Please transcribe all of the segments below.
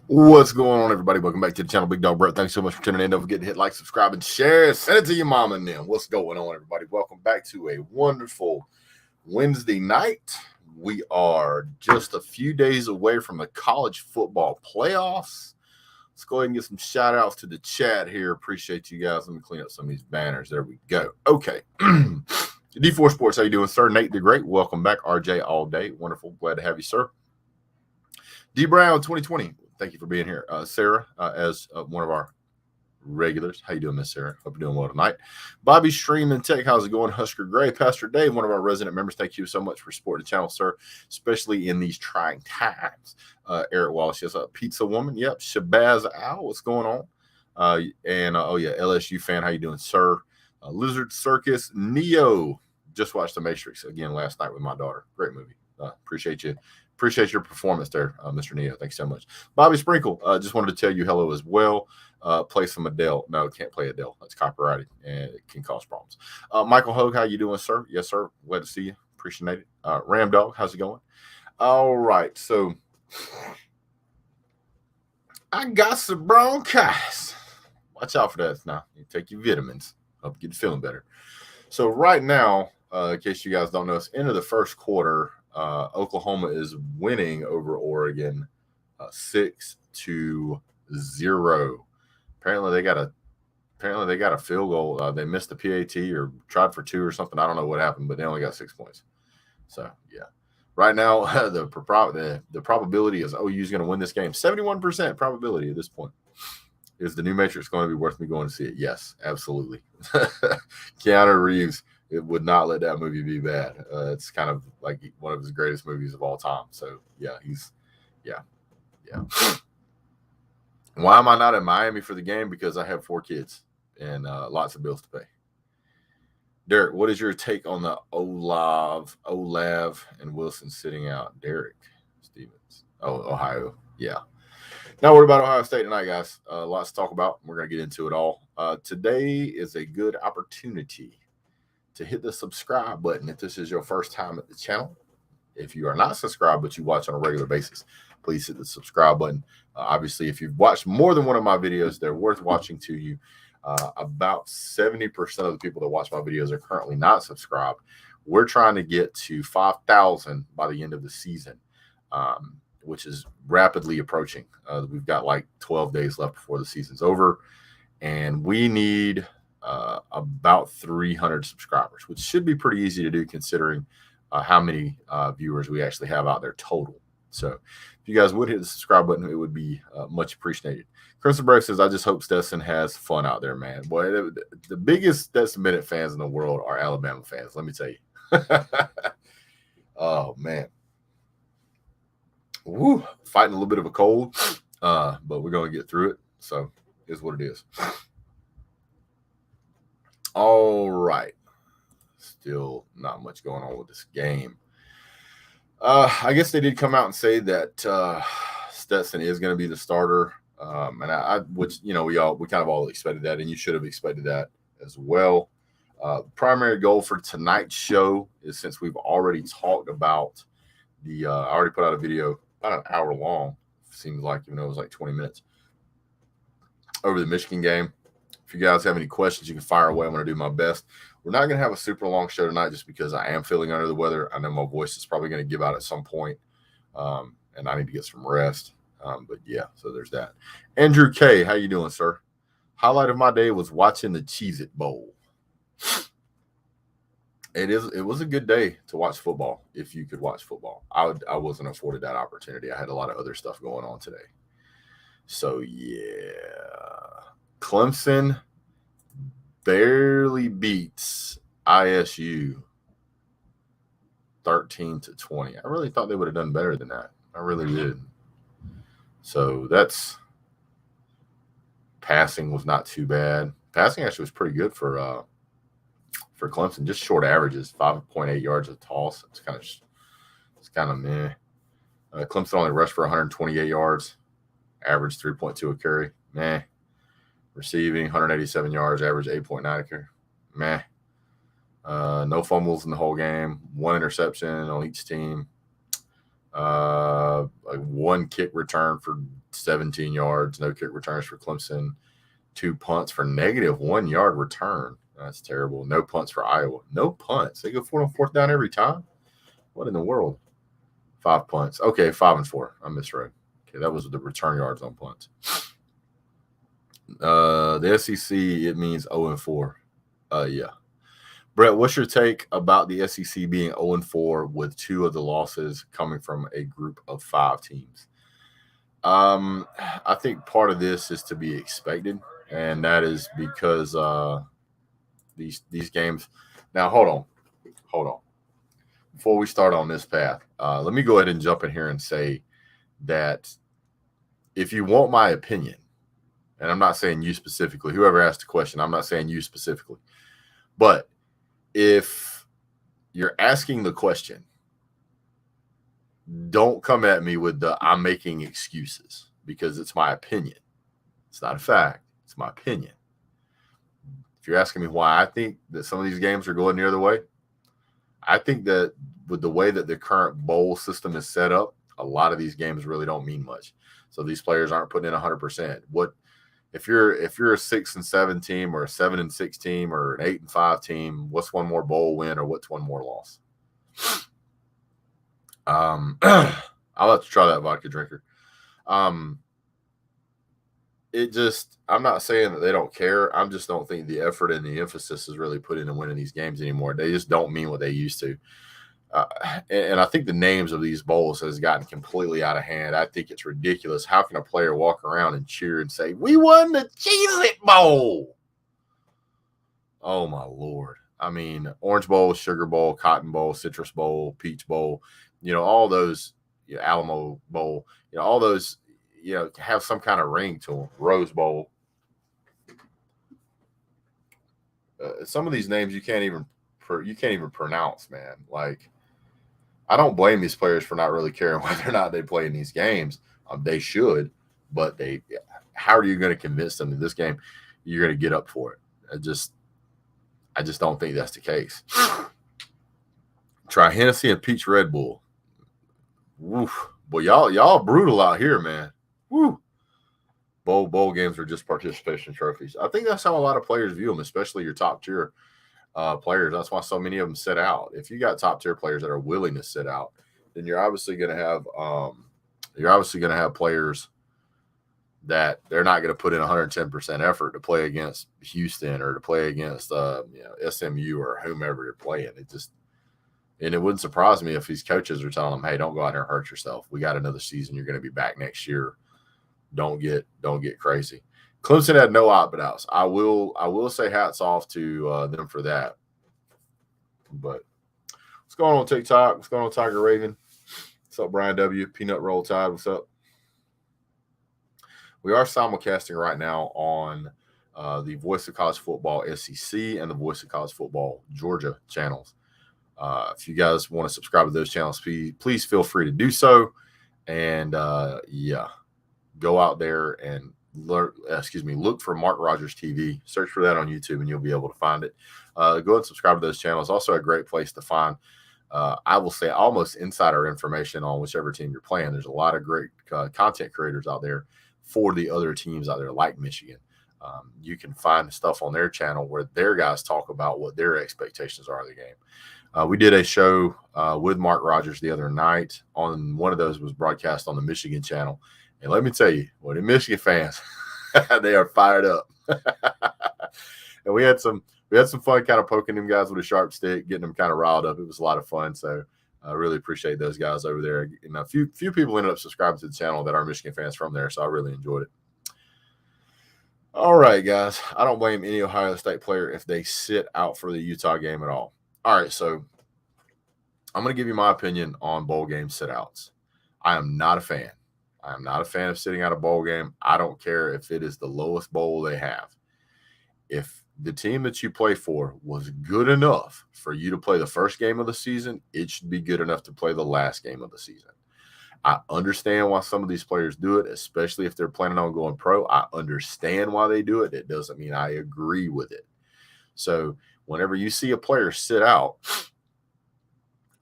What's going on, everybody? Welcome back to the channel. Big Dog Brett. Thanks so much for tuning in. Don't forget to hit like, subscribe, and share. Send it to your mama and them. What's going on, everybody? Welcome back to a wonderful Wednesday night. We are just a few days away from the college football playoffs. Let's go ahead and get some shout outs to the chat here. Appreciate you guys. Let me clean up some of these banners. There we go. Okay. D4 Sports, how you doing, sir? Nate the Great. Welcome back. RJ all day. Wonderful. Glad to have you, sir. D Brown 2020. Thank you for being here. Sarah, as one of our regulars. How you doing, Miss Sarah? Hope you're doing well tonight. Bobby Stream and Tech, how's it going? Husker Gray, Pastor Dave, one of our resident members. Thank you so much for supporting the channel, sir, especially in these trying times. Eric Wallace, yes, Pizza Woman. Yep. Shabazz Owl, what's going on? Oh yeah, LSU fan, how you doing, sir? Lizard Circus, Neo. Just watched The Matrix again last night with my daughter. Great movie. Appreciate you. Appreciate your performance there, Mr. Neo. Thanks so much. Bobby Sprinkle, just wanted to tell you hello as well. Play some Adele. No, can't play Adele. That's copyrighted, and it can cause problems. Michael Hogue, how you doing, sir? Yes, sir. Glad to see you. Appreciate it. Ram Dog, how's it going? All right, so I got some bronchitis. Watch out for that now. You take your vitamins. Hope you get feeling better. So right now, in case you guys don't know, it's into the first quarter. Oklahoma is winning over Oregon 6-0. Apparently they got a field goal. They missed the PAT or tried for 2 or something. I don't know what happened, but they only got 6 points. So yeah, right now the probability is OU is going to win this game. 71% probability at this point. Is the new Matrix going to be worth me going to see it? Yes, absolutely. Keanu Reeves. It would not let that movie be bad. It's kind of like one of his greatest movies of all time. So yeah, yeah. Why am I not in Miami for the game? Because I have 4 kids and lots of bills to pay. Derek, what is your take on the Olav, and Wilson sitting out? Derek Stevens. Oh, Ohio. Yeah. Not worried about Ohio State tonight, guys. Lots to talk about. We're going to get into it all. Today is a good opportunity to hit the subscribe button if this is your first time at the channel. If you are not subscribed, but you watch on a regular basis, please hit the subscribe button. Obviously, if you've watched more than one of my videos, they're worth watching to you. About 70% of the people that watch my videos are currently not subscribed. We're trying to get to 5,000 by the end of the season, which is rapidly approaching. We've got like 12 days left before the season's over, and we need about 300 subscribers, which should be pretty easy to do considering how many viewers we actually have out there total. So if you guys would hit the subscribe button, it would be much appreciated. Crimson Brave says, I just hope Stetson has fun out there, man. Boy, the biggest Stetson Bennett fans in the world are Alabama fans, let me tell you. Oh, man. Woo, fighting a little bit of a cold, but we're going to get through it. So here's what it is. All right. Still not much going on with this game. I guess they did come out and say that Stetson is going to be the starter. Which, we kind of all expected that, and you should have expected that as well. Primary goal for tonight's show is, since we've already talked about I already put out a video about an hour long, seems like, even though it was like 20 minutes, over the Michigan game. If you guys have any questions, you can fire away. I'm going to do my best. We're not going to have a super long show tonight just because I am feeling under the weather. I know my voice is probably going to give out at some point, and I need to get some rest. But yeah, so there's that. Andrew K., how you doing, sir? Highlight of my day was watching the Cheez-It Bowl. It was a good day to watch football, if you could watch football. I wasn't afforded that opportunity. I had a lot of other stuff going on today. So yeah. Clemson barely beats ISU 13-20. I really thought they would have done better than that. I really did. So that's passing was not too bad. Passing actually was pretty good for Clemson. Just short averages, 5.8 yards a toss. It's kind of meh. Clemson only rushed for 128 yards, average 3.2 a carry. Meh. Receiving 187 yards, average 8.9 a carry. Meh. No fumbles in the whole game. 1 interception on each team. Like 1 kick return for 17 yards, no kick returns for Clemson, 2 punts for -1 yard return. That's terrible. No punts for Iowa. No punts. They go for it on 4th down every time. What in the world? 5 punts. Okay, 5 and 4. I misread. Okay, that was the return yards on punts. The SEC, it means 0 and 4. Yeah. Brett, what's your take about the SEC being 0 and 4 with 2 of the losses coming from a group of 5 teams? I think part of this is to be expected, and that is because these games. Now, hold on. Before we start on this path, let me go ahead and jump in here and say that if you want my opinion, and I'm not saying you specifically, whoever asked the question, I'm not saying you specifically, but if you're asking the question, don't come at me with the I'm making excuses, because it's my opinion. It's not a fact. It's my opinion. If you're asking me why I think that some of these games are going the other way, I think that with the way that the current bowl system is set up, a lot of these games really don't mean much. So these players aren't putting in 100%. What if you're a 6-7 team, or a 7-6 team, or an 8-5 team? What's one more bowl win, or what's one more loss? I'll have to try that vodka drinker. I'm not saying that they don't care. I just don't think the effort and the emphasis is really put into winning these games anymore. They just don't mean what they used to. And I think the names of these bowls has gotten completely out of hand. I think it's ridiculous. How can a player walk around and cheer and say, "We won the Cheez-It Bowl"? Oh, my Lord. I mean, Orange Bowl, Sugar Bowl, Cotton Bowl, Citrus Bowl, Peach Bowl, all those, Alamo Bowl, all those, have some kind of ring to them. Rose Bowl. Some of these names you can't even pronounce, man. Like, I don't blame these players for not really caring whether or not they play in these games. They should, but how are you going to convince them that this game you're going to get up for it? I just don't think that's the case. Try Hennessy and Peach Red Bull. Woof. Boy, y'all brutal out here, man. Woo. Bowl games are just participation trophies. I think that's how a lot of players view them, especially your top tier players. That's why so many of them sit out. If you got top tier players that are willing to sit out, then you're obviously going to have players that they're not going to put in 110% effort to play against Houston or to play against SMU or whomever you're playing. And it wouldn't surprise me if these coaches are telling them, "Hey, don't go out there and hurt yourself. We got another season. You're going to be back next year. Don't get crazy." Clemson had no opt-outs. I will say hats off to them for that. But what's going on TikTok? What's going on Tiger Raven? What's up, Brian W? Peanut Roll Tide? What's up? We are simulcasting right now on the Voice of College Football SEC and the Voice of College Football Georgia channels. If you guys want to subscribe to those channels, please feel free to do so. And go out there and look for Mark Rogers TV. Search for that on YouTube, and you'll be able to find it. Go ahead and subscribe to those channels. Also a great place to find, I will say, almost insider information on whichever team you're playing. There's a lot of great content creators out there for the other teams out there, like Michigan. You can find stuff on their channel where their guys talk about what their expectations are of the game. We did a show with Mark Rogers the other night. On one of those was broadcast on the Michigan channel. And let me tell you, the Michigan fans, they are fired up. And we had some fun kind of poking them guys with a sharp stick, getting them kind of riled up. It was a lot of fun. So I really appreciate those guys over there. And a few people ended up subscribing to the channel that are Michigan fans from there. So I really enjoyed it. All right, guys. I don't blame any Ohio State player if they sit out for the Utah game at all. All right, so I'm going to give you my opinion on bowl game sit-outs. I am not a fan. I am not a fan of sitting out a bowl game. I don't care if it is the lowest bowl they have. If the team that you play for was good enough for you to play the first game of the season, it should be good enough to play the last game of the season. I understand why some of these players do it, especially if they're planning on going pro. I understand why they do it. It doesn't mean I agree with it. So whenever you see a player sit out,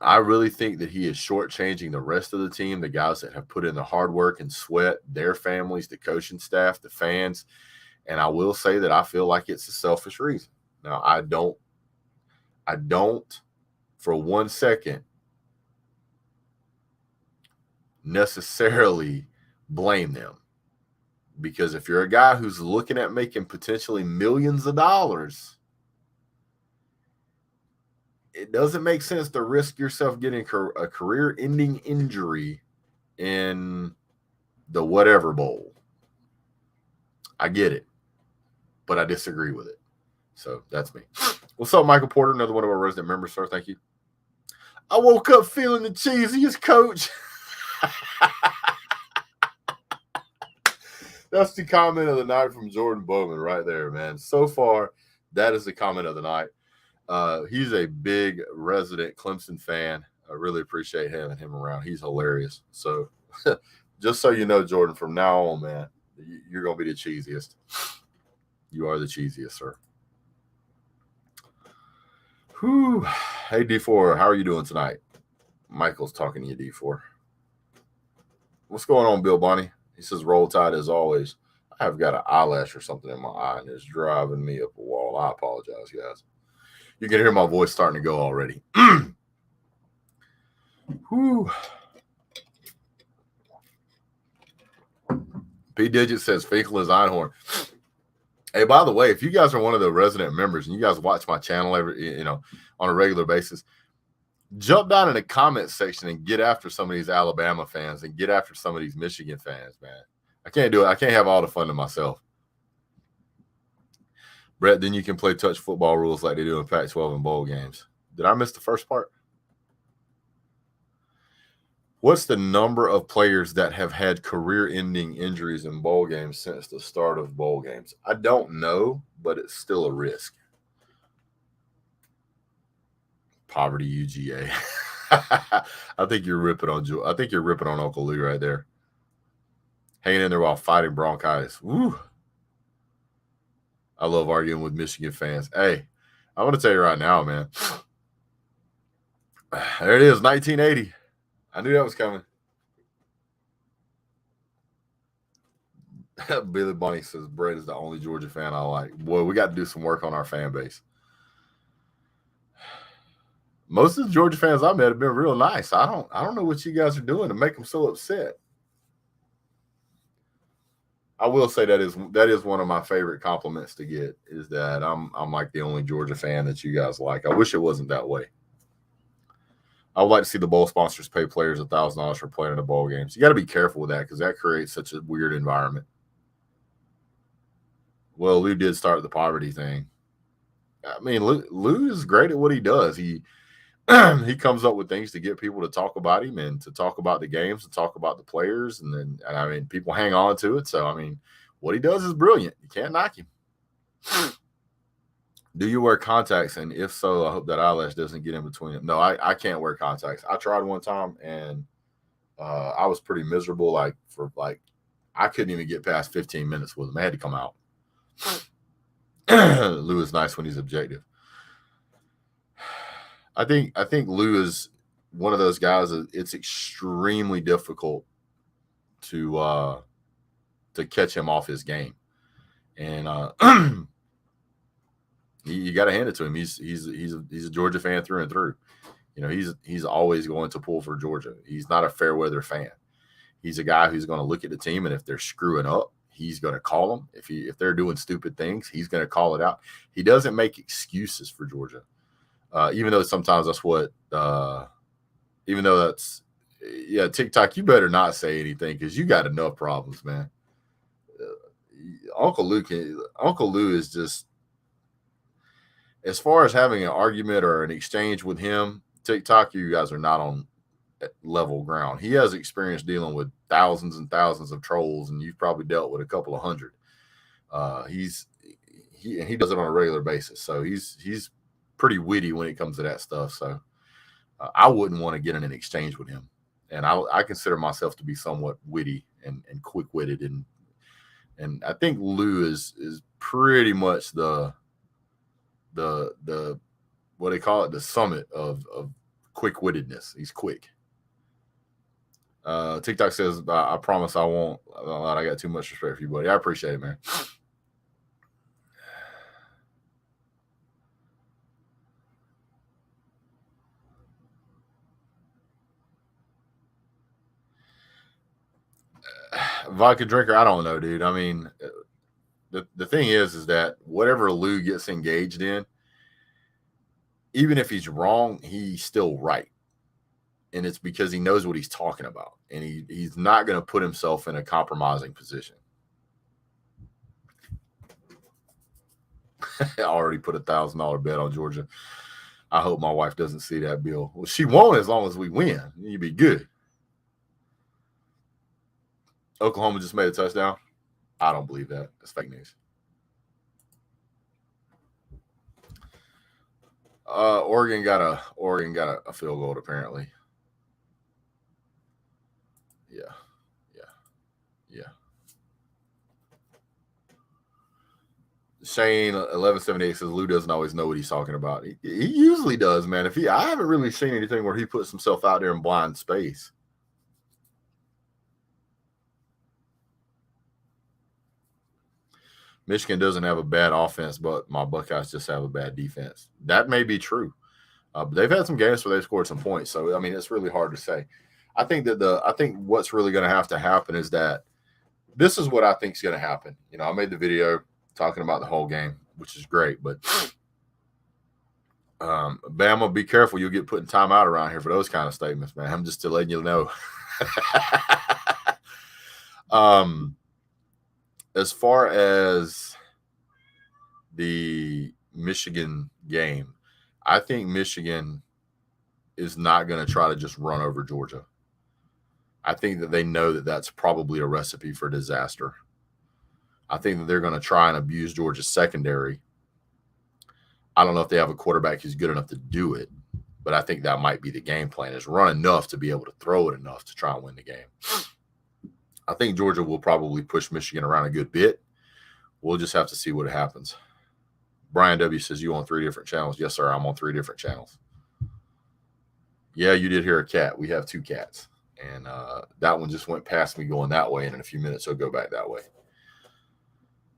I really think that he is shortchanging the rest of the team, the guys that have put in the hard work and sweat, their families, the coaching staff, the fans. And I will say that I feel like it's a selfish reason. Now, I don't for 1 second necessarily blame them, because if you're a guy who's looking at making potentially millions of dollars, it doesn't make sense to risk yourself getting a career-ending injury in the whatever bowl. I get it, but I disagree with it. So that's me. What's up, Michael Porter? Another one of our resident members, sir. Thank you. I woke up feeling the cheesiest, coach. That's the comment of the night from Jordan Bowman right there, man. So far, that is the comment of the night. He's a big resident Clemson fan. I really appreciate having him around. He's hilarious. So just so you know, Jordan, from now on, man, you're going to be the cheesiest. You are the cheesiest, sir. Whew. Hey, D4, how are you doing tonight? Michael's talking to you, D4. What's going on, Bill Bonnie? He says, roll tide as always. I've got an eyelash or something in my eye, and it's driving me up a wall. I apologize, guys. You can hear my voice starting to go already. Whew. P Digit says, Finkel is Einhorn. Hey, by the way, if you guys are one of the resident members and you guys watch my channel on a regular basis, jump down in the comment section and get after some of these Alabama fans and get after some of these Michigan fans, man. I can't do it. I can't have all the fun to myself. Brett, then you can play touch football rules like they do in Pac-12 and bowl games. Did I miss the first part? What's the number of players that have had career-ending injuries in bowl games since the start of bowl games? I don't know, but it's still a risk. Poverty UGA. I think you're ripping on Uncle Lou right there. Hanging in there while fighting bronchitis. Woo. I love arguing with Michigan fans. Hey, I'm going to tell you right now, man. There it is, 1980. I knew that was coming. Billy Bonnie says, Brett is the only Georgia fan I like. Boy, we got to do some work on our fan base. Most of the Georgia fans I met have been real nice. I don't know what you guys are doing to make them so upset. I will say that is one of my favorite compliments to get, is that I'm like the only Georgia fan that you guys like. I wish it wasn't that way. I would like to see the bowl sponsors pay players $1,000 for playing in the bowl games. You got to be careful with that because that creates such a weird environment. Well, Lou did start the poverty thing. I mean, Lou is great at what he does. He comes up with things to get people to talk about him and to talk about the games, to talk about the players, and I mean, people hang on to it. So, I mean, what he does is brilliant. You can't knock him. Do you wear contacts? And if so, I hope that eyelash doesn't get in between them. No, I can't wear contacts. I tried one time, and I was pretty miserable. I couldn't even get past 15 minutes with them. I had to come out. Lou is nice when he's objective. I think Lou is one of those guys that it's extremely difficult to catch him off his game, and you got to hand it to him. He's a Georgia fan through and through. You know, he's always going to pull for Georgia. He's not a fair weather fan. He's a guy who's going to look at the team, and if they're screwing up, he's going to call them. If they're doing stupid things, he's going to call it out. He doesn't make excuses for Georgia. Even though sometimes that's what, TikTok, you better not say anything because you got enough problems, man. Uncle Lou is just, as far as having an argument or an exchange with him, TikTok, you guys are not on level ground. He has experience dealing with thousands and thousands of trolls, and you've probably dealt with a couple of hundred. He does it on a regular basis, so he's pretty witty when it comes to that stuff. So I wouldn't want to get in an exchange with him. And I consider myself to be somewhat witty and quick-witted. And I think Lou is pretty much the what they call it, the summit of quick-wittedness. He's quick. TikTok says, I promise I won't. I got too much respect for you, buddy. I appreciate it, man. Vodka drinker, I don't know, dude. I mean, the thing is that whatever Lou gets engaged in, even if he's wrong, he's still right. And it's because he knows what he's talking about. And he's not going to put himself in a compromising position. I already put $1,000 bet on Georgia. I hope my wife doesn't see that bill. Well, she won't as long as we win. You'd be good. Oklahoma just made a touchdown. I don't believe that. That's fake news. Oregon got a field goal apparently. Yeah. Shane 1178 says Lou doesn't always know what he's talking about. He usually does, man. I haven't really seen anything where he puts himself out there in blind space. Michigan doesn't have a bad offense, but my Buckeyes just have a bad defense. That may be true. But they've had some games where they've scored some points. So, I mean, it's really hard to say. I think what's really going to have to happen is that this is what I think is going to happen. You know, I made the video talking about the whole game, which is great. But Bama, be careful. You'll get put in timeout around here for those kind of statements, man. I'm just letting you know. As far as the Michigan game, I think Michigan is not going to try to just run over Georgia. I think that they know that that's probably a recipe for disaster. I think that they're going to try and abuse Georgia's secondary. I don't know if they have a quarterback who's good enough to do it, but I think that might be the game plan, is run enough to be able to throw it enough to try and win the game. I think Georgia will probably push Michigan around a good bit. We'll just have to see what happens. Brian W. says, you on 3 different channels? Yes, sir. I'm on 3 different channels. Yeah, you did hear a cat. We have 2 cats. And that one just went past me going that way, and in a few minutes he'll go back that way.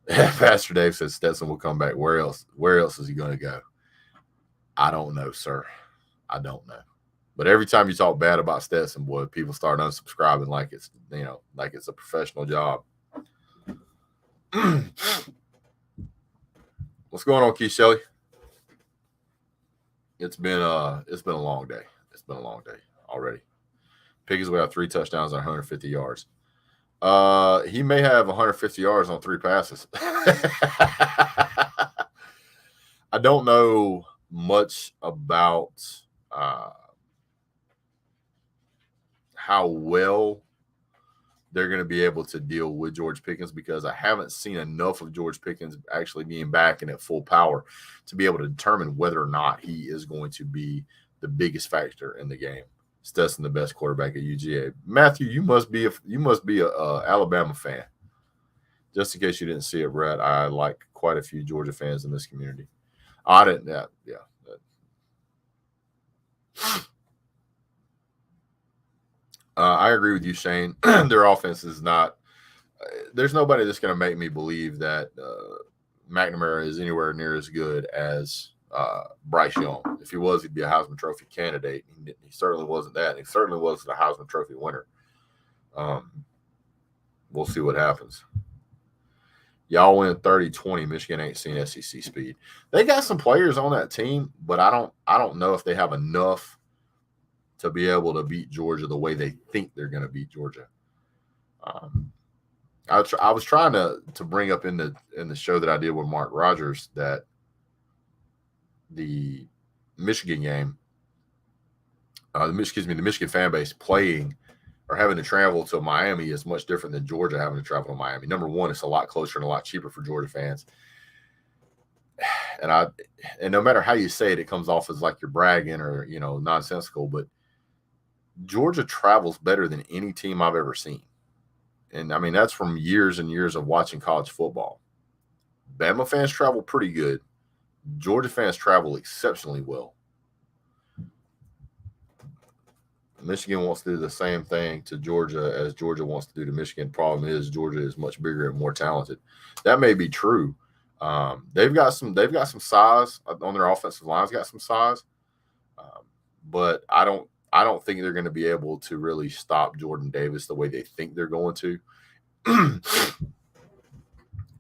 Pastor Dave says Stetson will come back. Where else? Where else is he going to go? I don't know, sir. I don't know. But every time you talk bad about Stetson, boy, people start unsubscribing like it's, like it's a professional job. What's going on, Keith Shelley? It's been a long day. It's been a long day already. Pickens will have 3 touchdowns and 150 yards. He may have 150 yards on 3 passes. I don't know much about how well they're going to be able to deal with George Pickens, because I haven't seen enough of George Pickens actually being back and at full power to be able to determine whether or not he is going to be the biggest factor in the game. Stetson, the best quarterback at UGA. Matthew, you must be a Alabama fan. Just in case you didn't see it, Brad, I like quite a few Georgia fans in this community. I didn't. Yeah. I agree with you, Shane. Their offense is not. There's nobody that's going to make me believe that McNamara is anywhere near as good as Bryce Young. If he was, he'd be a Heisman Trophy candidate. He certainly wasn't that. He certainly wasn't a Heisman Trophy winner. We'll see what happens. Y'all win 30-20. Michigan ain't seen SEC speed. They got some players on that team, but I don't know if they have enough to be able to beat Georgia the way they think they're going to beat Georgia. I was trying to bring up in the show that I did with Mark Rogers that the Michigan game, the Michigan fan base playing or having to travel to Miami is much different than Georgia having to travel to Miami. Number one, it's a lot closer and a lot cheaper for Georgia fans. And no matter how you say it, it comes off as like you're bragging or, nonsensical, but Georgia travels better than any team I've ever seen. And I mean, that's from years and years of watching college football. Bama fans travel pretty good. Georgia fans travel exceptionally well. Michigan wants to do the same thing to Georgia as Georgia wants to do to Michigan. Problem is Georgia is much bigger and more talented. That may be true. They've got some size on their offensive line's got some size, but I don't think they're going to be able to really stop Jordan Davis the way they think they're going to.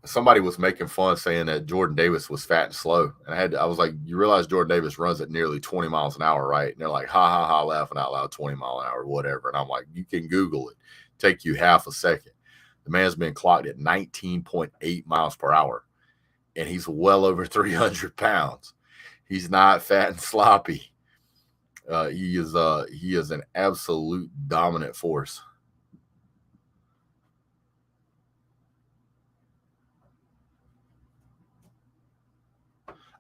Somebody was making fun saying that Jordan Davis was fat and slow. And I was like, you realize Jordan Davis runs at nearly 20 miles an hour, right? And they're like, ha, ha, ha, laughing out loud, 20 mile an hour, whatever. And I'm like, you can Google it. Take you half a second. The man's been clocked at 19.8 miles per hour. And he's well over 300 pounds. He's not fat and sloppy. He is an absolute dominant force.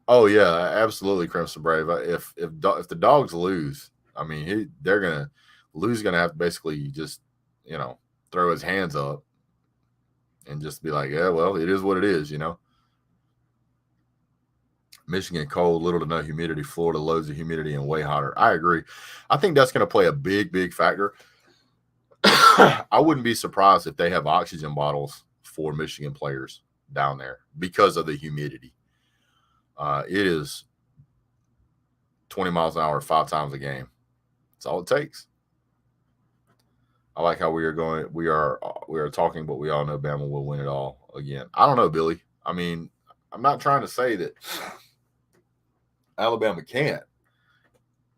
Oh yeah, absolutely, Crimson Brave. If the Dogs lose, I mean, they're gonna lose. Gonna have to basically just throw his hands up and just be like, yeah, well, it is what it is, Michigan cold, little to no humidity. Florida loads of humidity and way hotter. I agree. I think that's going to play a big factor. I wouldn't be surprised if they have oxygen bottles for Michigan players down there because of the humidity. It is 20 miles an hour 5 times a game. That's all it takes. I like how we are talking, but we all know Bama will win it all again. I don't know, Billy. I mean, I'm not trying to say that Alabama can't,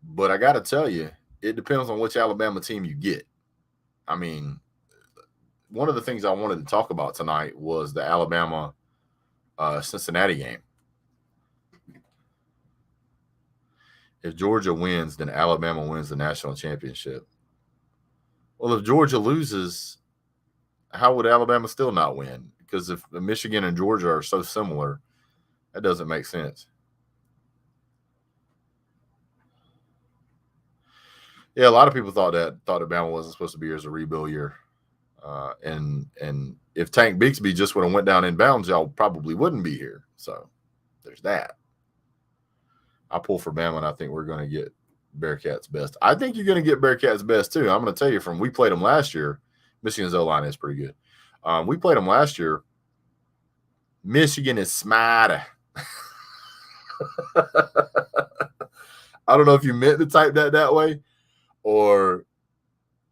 but I got to tell you, it depends on which Alabama team you get. I mean, one of the things I wanted to talk about tonight was the Alabama Cincinnati game. If Georgia wins, then Alabama wins the national championship. Well, if Georgia loses, how would Alabama still not win? Because if Michigan and Georgia are so similar, that doesn't make sense. Yeah, a lot of people thought that Bama wasn't supposed to be here as a rebuild year. And if Tank Bixby just would have went down in bounds, y'all probably wouldn't be here. So there's that. I pull for Bama, and I think we're going to get Bearcats best. I think you're going to get Bearcats best too. I'm going to tell you, we played them last year. Michigan's O-line is pretty good. We played them last year. Michigan is smarter. I don't know if you meant to type that way or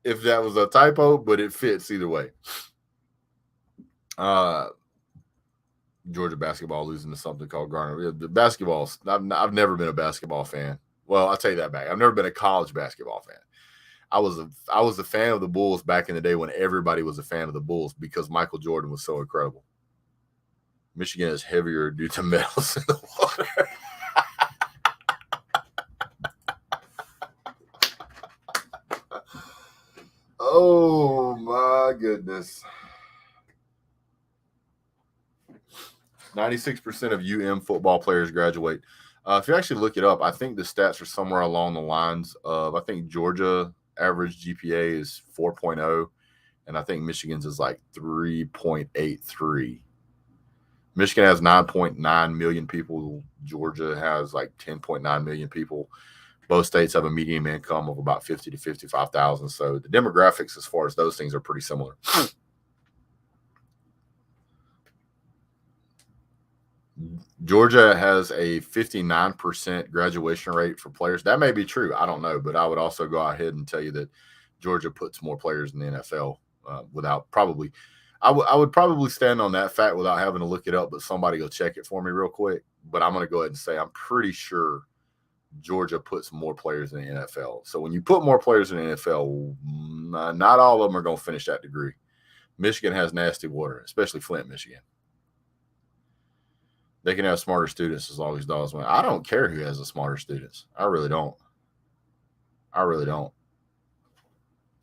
if that was a typo, but it fits either way. Georgia basketball losing to something called Garner. The basketball, I've never been a basketball fan. Well, I'll tell you that back. I've never been a college basketball fan. I was a fan of the Bulls back in the day when everybody was a fan of the Bulls because Michael Jordan was so incredible. Michigan is heavier due to metals in the water. Oh my goodness. 96% of UM football players graduate. If you actually look it up, I think the stats are somewhere along the lines of, I think Georgia average GPA is 4.0, and I think Michigan's is like 3.83. Michigan has 9.9 million people. Georgia has like 10.9 million people. Both states have a median income of about 50 to 55,000. So the demographics, as far as those things, are pretty similar. Georgia has a 59% graduation rate for players. That may be true. I don't know, but I would also go ahead and tell you that Georgia puts more players in the NFL without probably. I would probably stand on that fact without having to look it up, but somebody go check it for me real quick. But I'm going to go ahead and say I'm pretty sure Georgia puts more players in the NFL. So when you put more players in the NFL, not all of them are going to finish that degree. Michigan has nasty water, especially Flint, Michigan. They can have smarter students as long as dogs win. I don't care who has the smarter students. I really don't.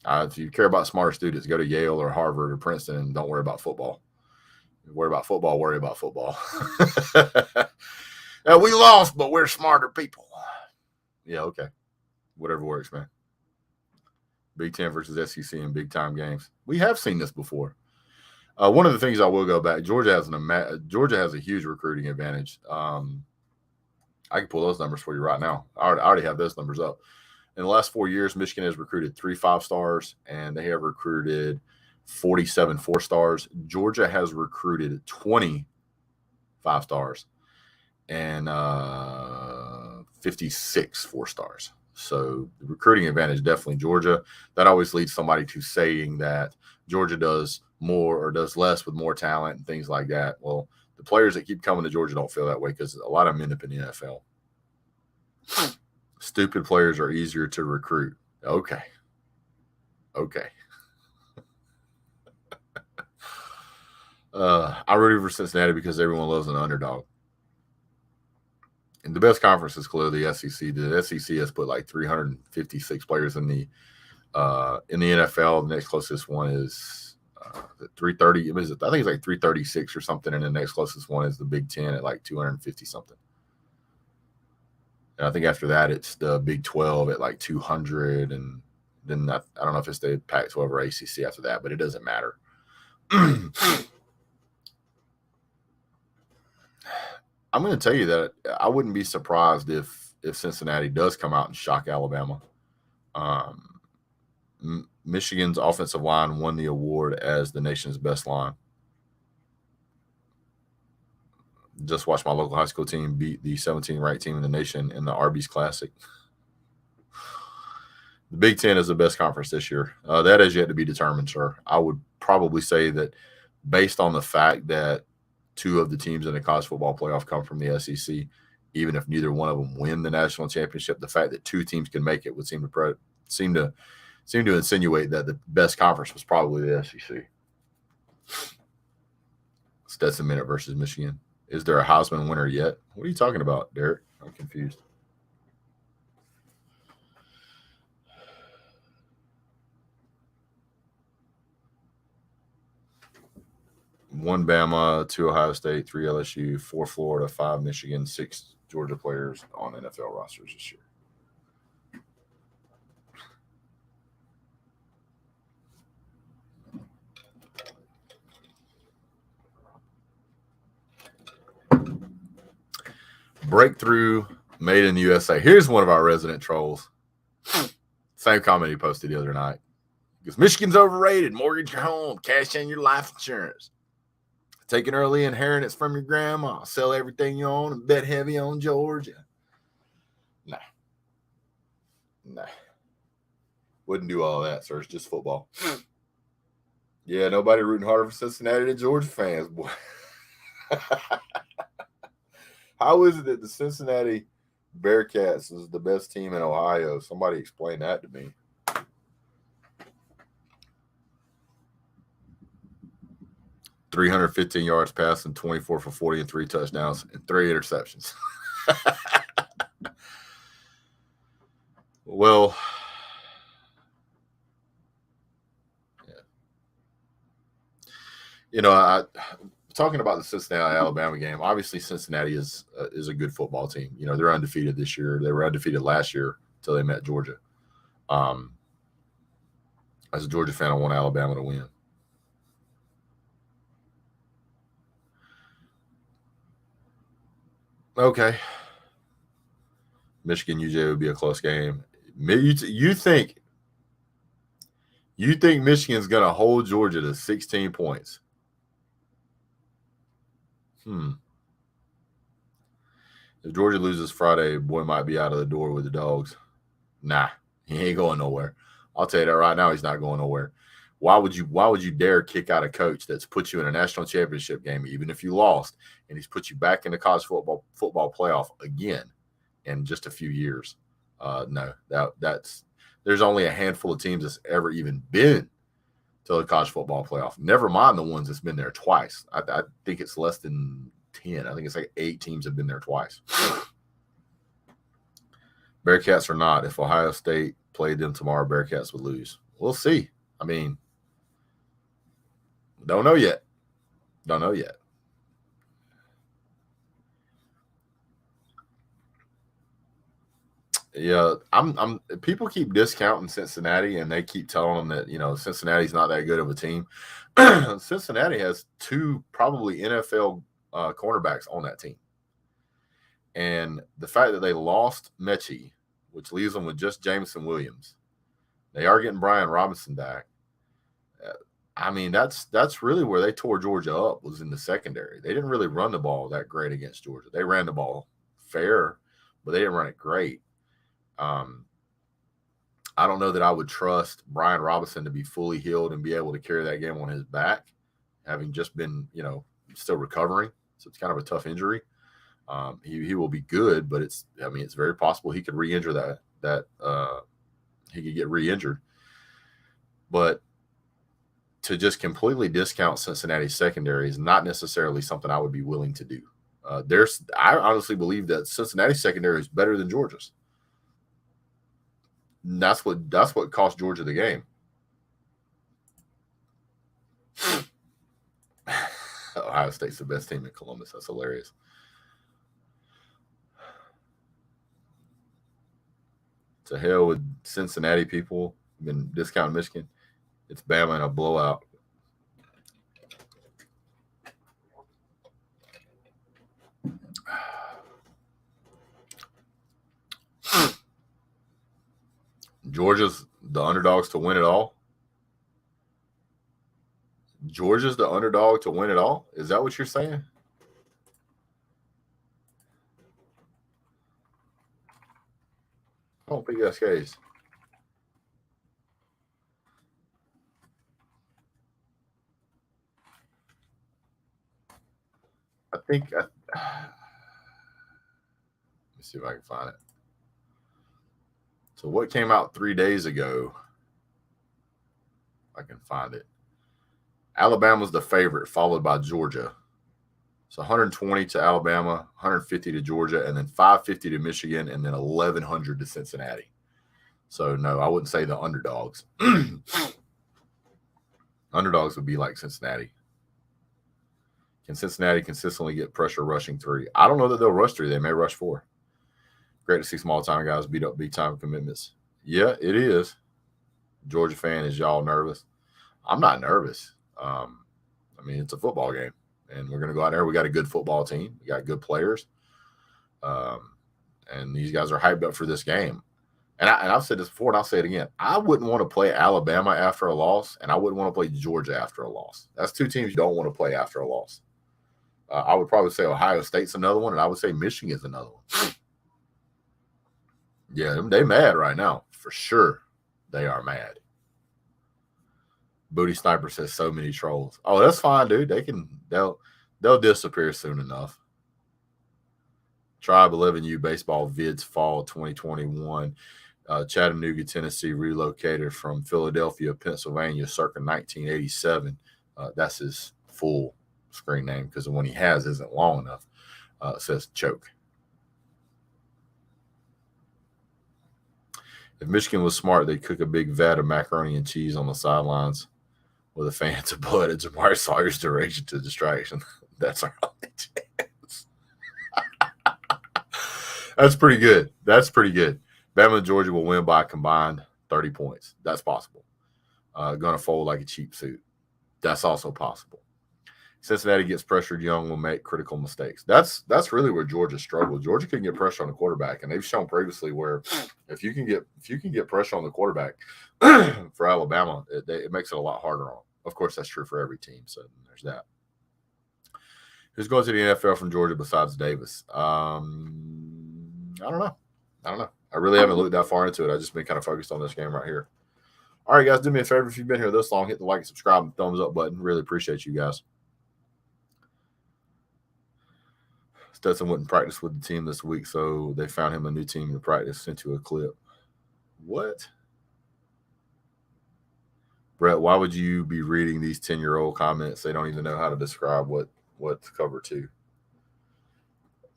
If you care about smarter students, go to Yale or Harvard or Princeton and don't worry about football. Worry about football. Now, we lost, but we're smarter people. Yeah, okay. Whatever works, man. Big Ten versus SEC in big-time games. We have seen this before. One of the things I will go back, Georgia has a huge recruiting advantage. I can pull those numbers for you right now. I already have those numbers up. In the last 4 years, Michigan has recruited 3 5-stars, and they have recruited 47 4-stars. Georgia has recruited 20 5-stars and 56 4-stars. So the recruiting advantage, definitely Georgia. That always leads somebody to saying that Georgia does more or does less with more talent and things like that. Well, the players that keep coming to Georgia don't feel that way because a lot of them end up in the NFL. Stupid players are easier to recruit. Okay. I root for Cincinnati because everyone loves an underdog. And the best conference is clearly the SEC. The SEC has put like 356 players in the NFL. The next closest one is 330. I think it's like 336 or something. And the next closest one is the Big Ten at like 250 something. And I think after that, it's the Big 12 at like 200. And then I don't know if it's the Pac-12 or ACC after that, but it doesn't matter. I'm going to tell you that I wouldn't be surprised if Cincinnati does come out and shock Alabama. Michigan's offensive line won the award as the nation's best line. Just watched my local high school team beat the 17th ranked team in the nation in the Arby's Classic. The Big Ten is the best conference this year. That has yet to be determined, sir. I would probably say that based on the fact that 2 of the teams in the college football playoff come from the SEC, even if neither one of them win the national championship, the fact that 2 teams can make it would seem to insinuate that the best conference was probably the SEC. Stetson Bennett versus Michigan. Is there a Heisman winner yet? What are you talking about, Derek? I'm confused. One Bama, 2 Ohio State, 3 LSU, 4 Florida, 5 Michigan, 6 Georgia players on NFL rosters this year. Breakthrough made in the USA. Here's one of our resident trolls. Same comment he posted the other night. Because Michigan's overrated. Mortgage your home. Cash in your life insurance. Take an early inheritance from your grandma. Sell everything you own and bet heavy on Georgia. Nah. Wouldn't do all that, sir. It's just football. Yeah, nobody rooting harder for Cincinnati than Georgia fans, boy. How is it that the Cincinnati Bearcats is the best team in Ohio? Somebody explain that to me. .315 yards passing, 24 for 40 and 3 touchdowns and 3 interceptions. Well, yeah. Talking about the Cincinnati-Alabama game, obviously Cincinnati is a good football team. They're undefeated this year. They were undefeated last year until they met Georgia. As a Georgia fan, I want Alabama to win. Okay. Michigan UGA would be a close game. You think Michigan's going to hold Georgia to 16 points? If Georgia loses Friday, boy might be out of the door with the dogs. Nah, he ain't going nowhere. I'll tell you that right now. He's not going nowhere. Why would you dare kick out a coach that's put you in a national championship game, even if you lost, and he's put you back in the college football playoff again in just a few years? No, there's only a handful of teams that's ever even been to the college football playoff. Never mind the ones that's been there twice. I think it's less than 10. I think it's like 8 teams have been there twice. Bearcats or not, if Ohio State played them tomorrow, Bearcats would lose. We'll see. I mean, don't know yet. Yeah, I'm people keep discounting Cincinnati, and they keep telling them that Cincinnati's not that good of a team. Cincinnati has 2 probably NFL cornerbacks on that team, and the fact that they lost Mechie which leaves them with just Jameson Williams. They are getting Brian Robinson back. I mean, that's really where they tore Georgia up, was in the secondary. They didn't really run the ball that great against Georgia. They ran the ball fair, but they didn't run it great. I don't know that I would trust Brian Robinson to be fully healed and be able to carry that game on his back, having just been, still recovering. So it's kind of a tough injury. He will be good, but it's very possible he could re-injure that he could get re-injured. But to just completely discount Cincinnati's secondary is not necessarily something I would be willing to do. I honestly believe that Cincinnati's secondary is better than Georgia's. And that's what cost Georgia the game. Ohio State's the best team in Columbus. That's hilarious. To hell with Cincinnati people. Been discounting Michigan. It's Bama in a blowout. Georgia's the underdogs to win it all. Georgia's the underdog to win it all? Is that what you're saying? I don't think that's the case. Let me see if I can find it. So what came out 3 days ago? I can find it. Alabama's the favorite, followed by Georgia. So 120 to Alabama, 150 to Georgia, and then 550 to Michigan, and then 1,100 to Cincinnati. So, no, I wouldn't say the underdogs. Underdogs would be like Cincinnati. Can Cincinnati consistently get pressure rushing 3? I don't know that they'll rush 3. They may rush 4. Great to see small-time guys beat up big-time commitments. Yeah, it is. Georgia fan, is y'all nervous? I'm not nervous. It's a football game, and we're going to go out there. We got a good football team. We got good players. And these guys are hyped up for this game. And I've said this before, and I'll say it again. I wouldn't want to play Alabama after a loss, and I wouldn't want to play Georgia after a loss. That's 2 teams you don't want to play after a loss. I would probably say Ohio State's another one, and I would say Michigan's another one. Yeah, they mad right now. For sure, they are mad. Booty Sniper says so many trolls. Oh, that's fine, dude. They'll disappear soon enough. Tribe 11U baseball vids fall 2021. Chattanooga, Tennessee, relocated from Philadelphia, Pennsylvania, circa 1987. That's his full screen name because the one he has isn't long enough. It says Choke. If Michigan was smart, they'd cook a big vat of macaroni and cheese on the sidelines with a fan to blood at Jamari Sawyer's direction to distraction. That's our only chance. That's pretty good. Bama and Georgia will win by a combined 30 points. That's possible. Going to fold like a cheap suit. That's also possible. Cincinnati gets pressured young, will make critical mistakes. That's really where Georgia struggled. Georgia can get pressure on the quarterback, and they've shown previously where if you can get pressure on the quarterback for Alabama, it makes it a lot harder on them. Of course, that's true for every team. So there's that. Who's going to the NFL from Georgia besides Davis? I don't know. I really haven't looked that far into it. I've just been kind of focused on this game right here. All right, guys, do me a favor. If you've been here this long, hit the like, subscribe, and thumbs up button. Really appreciate you guys. Stetson wouldn't practice with the team this week, so they found him a new team to practice. Sent you a clip. What? Brett, why would you be reading these 10-year-old comments? They don't even know how to describe what to cover to.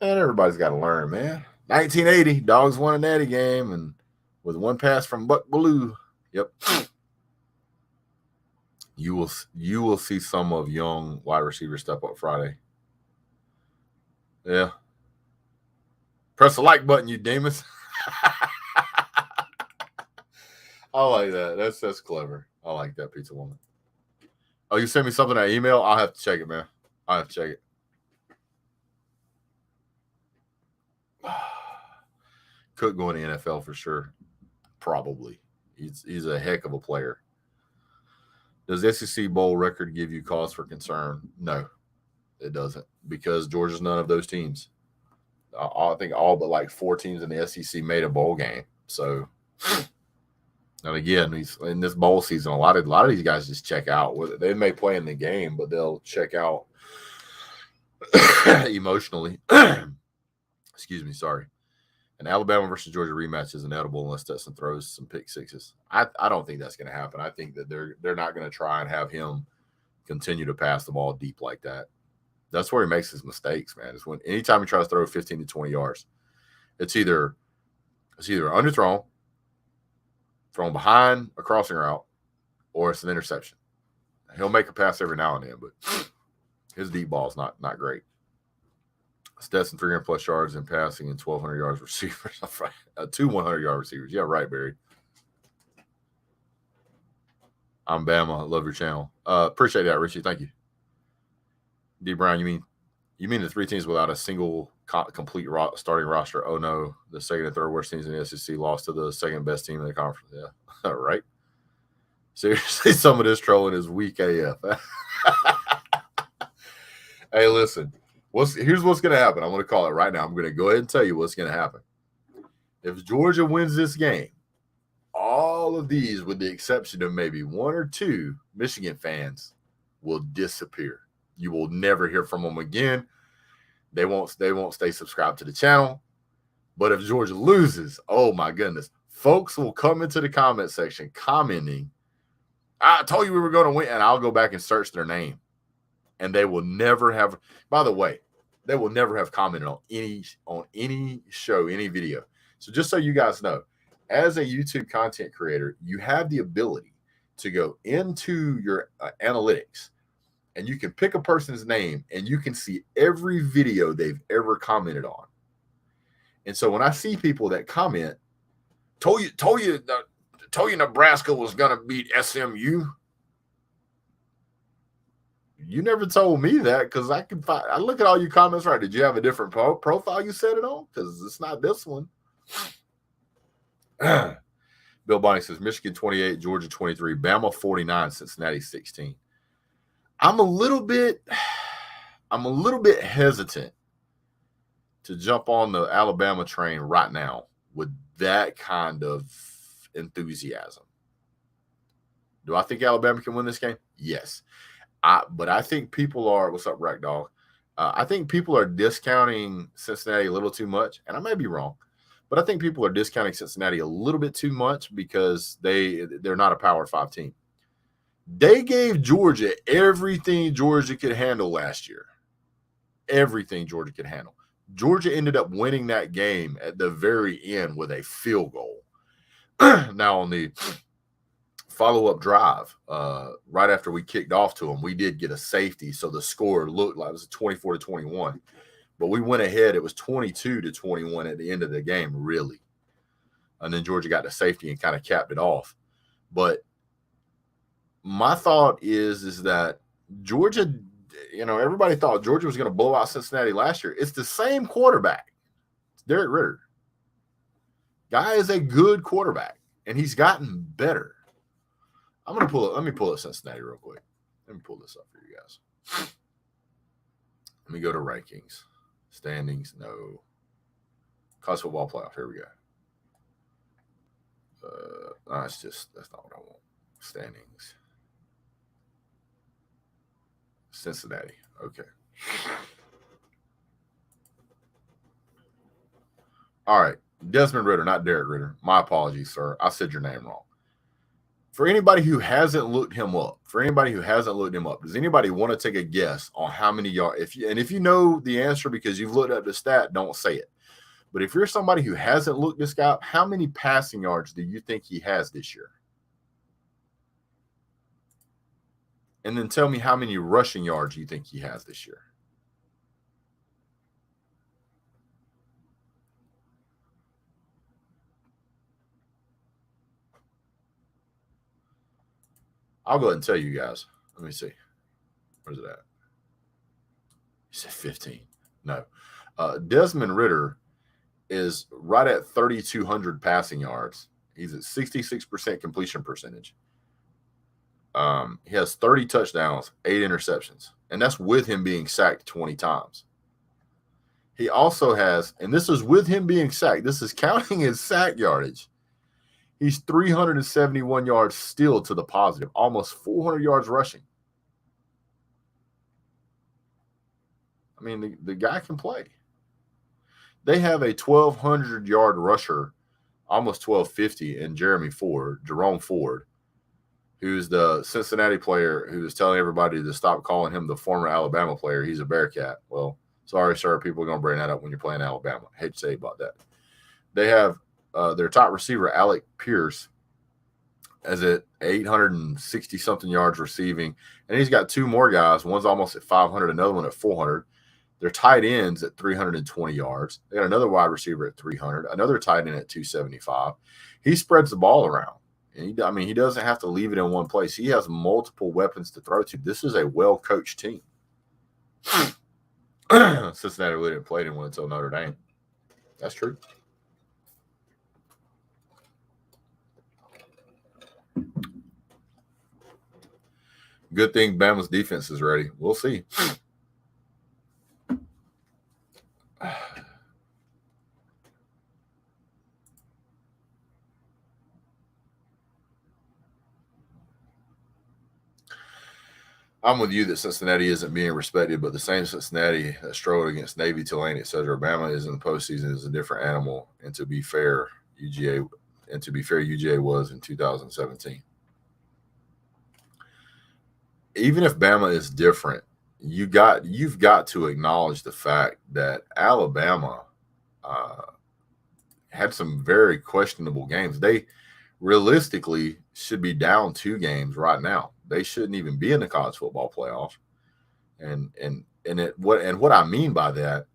And everybody's got to learn, man. 1980, Dogs won a natty game, and with one pass from Buck Bellew. Yep. You will see some of young wide receivers step up Friday. Yeah. Press the like button, you demons. I like that. That's clever. I like that, Pizza Woman. Oh, you sent me something at email? I'll have to check it, man. I'll have to check it. Could go in the NFL for sure. Probably. He's a heck of a player. Does SEC bowl record give you cause for concern? No, it doesn't, because Georgia's none of those teams. I think all but like 4 teams in the SEC made a bowl game. So, and again, in this bowl season, a lot of these guys just check out. They may play in the game, but they'll check out emotionally. Excuse me, sorry. An Alabama versus Georgia rematch is inedible unless Stetson throws some pick sixes. I don't think that's going to happen. I think that they're not going to try and have him continue to pass the ball deep like that. That's where he makes his mistakes, man. Is when anytime he tries to throw 15 to 20 yards, it's either underthrown, thrown behind a crossing route, or it's an interception. He'll make a pass every now and then, but his deep ball is not great. Stetson 300 plus yards in passing and 1,200 yards receivers. 2 100-yard receivers. Yeah, right, Barry. I'm Bama. Love your channel. Appreciate that, Richie. Thank you. D. Brown, you mean the 3 teams without a single complete starting roster? Oh no, the second and third worst teams in the SEC lost to the second best team in the conference. Yeah, right. Seriously, some of this trolling is weak AF. Hey, listen. Here's what's going to happen. I'm going to call it right now. I'm going to go ahead and tell you what's going to happen. If Georgia wins this game, all of these, with the exception of maybe 1 or 2 Michigan fans, will disappear. You will never hear from them again. They won't stay subscribed to the channel. But if Georgia loses, oh my goodness, folks will come into the comment section commenting, "I told you we were going to win," and I'll go back and search their name. And they will never have, by the way, they will never have commented on any show, any video. So just so you guys know, as a YouTube content creator, you have the ability to go into your analytics, and you can pick a person's name and you can see every video they've ever commented on. And so when I see people that comment, told you Nebraska was going to beat SMU. You never told me that, because I look at all your comments, right? Did you have a different profile you set it on? Because it's not this one. Bill Bonnie says Michigan 28, Georgia 23, Bama 49, Cincinnati 16. I'm a little bit hesitant to jump on the Alabama train right now with that kind of enthusiasm. Do I think Alabama can win this game? Yes. But I think people are, what's up, Rack Dog? I think people are discounting Cincinnati a little too much, and I may be wrong, but I think people are discounting Cincinnati a little bit too much because they're not a Power 5 team. They gave Georgia everything Georgia could handle last year. Everything Georgia could handle. Georgia ended up winning that game at the very end with a field goal. Now, on the follow-up drive, right after we kicked off to them, we did get a safety, so the score looked like it was 24-21. But we went ahead. It was 22-21 at the end of the game, really. And then Georgia got the safety and kind of capped it off. But my thought is that Georgia, everybody thought Georgia was going to blow out Cincinnati last year. It's the same quarterback. It's Derek Ritter. Guy is a good quarterback, and he's gotten better. Let me pull up Cincinnati real quick. Let me pull this up for you guys. Let me go to rankings. Standings, no. College football playoff, here we go. That's not what I want. Standings. Cincinnati, okay. All right, Desmond Ritter, not Derek Ritter. My apologies, sir. I said your name wrong. For anybody who hasn't looked him up, does anybody want to take a guess on how many yards? If you know the answer because you've looked up the stat, don't say it. But if you're somebody who hasn't looked this guy up, how many passing yards do you think he has this year? And then tell me how many rushing yards you think he has this year. I'll go ahead and tell you guys. Let me see. Where's it at? You said 15. No. Desmond Ritter is right at 3,200 passing yards. He's at 66% completion percentage. He has 30 touchdowns, 8 interceptions, and that's with him being sacked 20 times. He also has, and this is with him being sacked, this is counting his sack yardage. He's 371 yards still to the positive, almost 400 yards rushing. I mean, the guy can play. They have a 1,200-yard rusher, almost 1,250, in Jerome Ford, who's the Cincinnati player who is telling everybody to stop calling him the former Alabama player. He's a Bearcat. Well, sorry, sir. People are going to bring that up when you're playing Alabama. I hate to say about that. They have their top receiver, Alec Pierce, as at 860-something yards receiving. And he's got 2 more guys. One's almost at 500, another one at 400. Their tight ends at 320 yards. They got another wide receiver at 300, another tight end at 275. He spreads the ball around. And he doesn't have to leave it in one place. He has multiple weapons to throw to. This is a well-coached team. Cincinnati really didn't play anyone until Notre Dame. That's true. Good thing Bama's defense is ready. We'll see. I'm with you that Cincinnati isn't being respected, but the same Cincinnati that struggled against Navy, Tulane, etc. Bama is in the postseason is a different animal. And to be fair, UGA was in 2017. Even if Bama is different, you've got to acknowledge the fact that Alabama had some very questionable games. They realistically should be down 2 games right now. They shouldn't even be in the college football playoff. And what I mean by that